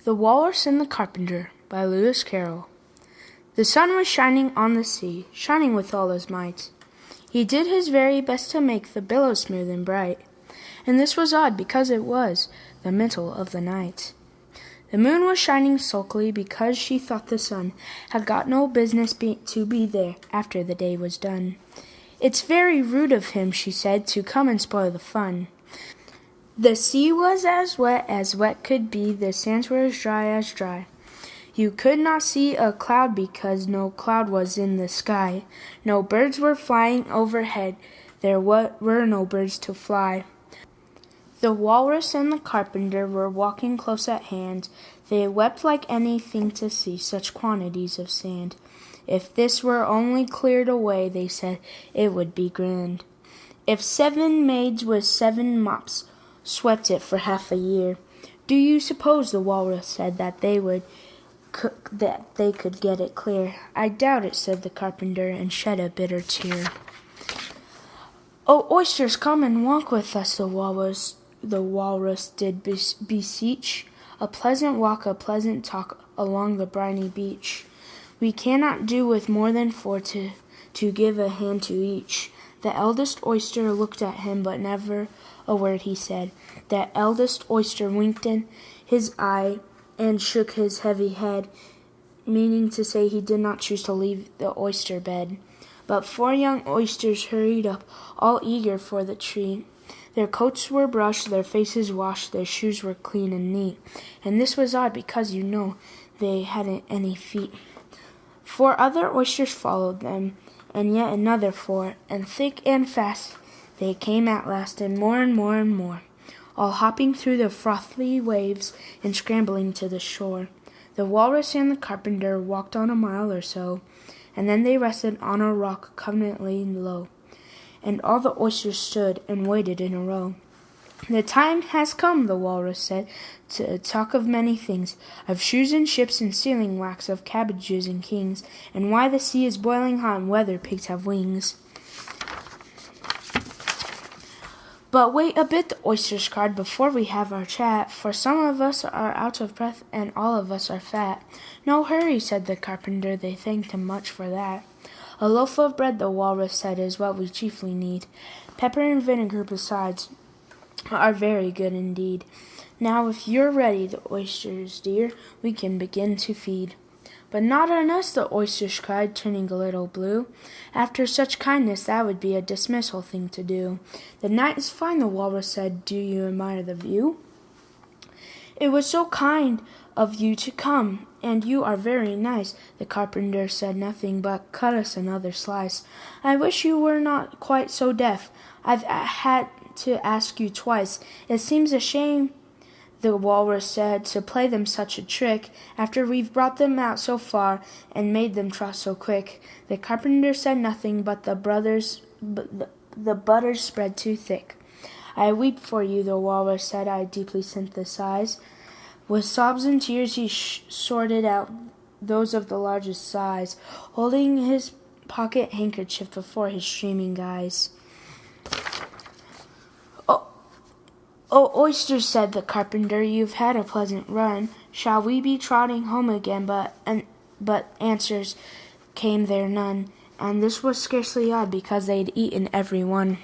The Walrus and the Carpenter by Lewis Carroll. The sun was shining on the sea, shining with all his might. He did his very best to make the billows smooth and bright, and this was odd because it was the middle of the night. The moon was shining sulkily because she thought the sun had got no business to be there after the day was done. "It's very rude of him," she said, "to come and spoil the fun." The sea was as wet could be, the sands were as dry. You could not see a cloud because no cloud was in the sky. No birds were flying overhead, there were no birds to fly. The Walrus and the Carpenter were walking close at hand. They wept like anything to see such quantities of sand. If this were only cleared away, they said, it would be grand. If 7 maids with 7 mops swept it for half a year, do you suppose, the Walrus said, that they could get it clear? "I doubt it," said the Carpenter, and shed a bitter tear. "Oh, oysters, come and walk with us," the Walrus did beseech. "A pleasant walk, a pleasant talk along the briny beach. We cannot do with more than 4 to give a hand to each." The eldest oyster looked at him, but never a word he said. The eldest oyster winked in his eye and shook his heavy head, meaning to say he did not choose to leave the oyster bed. But 4 young oysters hurried up, all eager for the treat. Their coats were brushed, their faces washed, their shoes were clean and neat, and this was odd because, they hadn't any feet. 4 other oysters followed them, and yet another 4, and thick and fast they came at last, and more, all hopping through the frothy waves and scrambling to the shore. The Walrus and the Carpenter walked on a mile or so, and then they rested on a rock covenantly low, and all the oysters stood and waited in a row. "The time has come," the Walrus said, "to talk of many things, of shoes and ships and sealing wax, of cabbages and kings, and why the sea is boiling hot and whether pigs have wings." "But wait a bit," the oysters cried, "before we have our chat, for some of us are out of breath and all of us are fat." "No hurry," said the Carpenter, they thanked him much for that. "A loaf of bread," the Walrus said, "is what we chiefly need. Pepper and vinegar besides are very good indeed. Now if you're ready, the oysters dear, we can begin to feed." "But not on us," the oysters cried, turning a little blue. "After such kindness, that would be a dismissal thing to do." "The night is fine," the Walrus said, "do you admire the view? It was so kind of you to come, and you are very nice." The Carpenter said nothing, but cut us another slice. "I wish you were not quite so deaf. I've had to ask you twice. It seems a shame," the Walrus said, "to play them such a trick, after we've brought them out so far and made them trot so quick." The Carpenter said nothing, but the butter spread too thick. "I weep for you," the Walrus said, "I deeply sympathize." With sobs and tears he sorted out those of the largest size, holding his pocket handkerchief before his streaming eyes. "Oh, oysters," said the Carpenter, "you've had a pleasant run. Shall we be trotting home again?" But answers came there none, and this was scarcely odd because they'd eaten every one.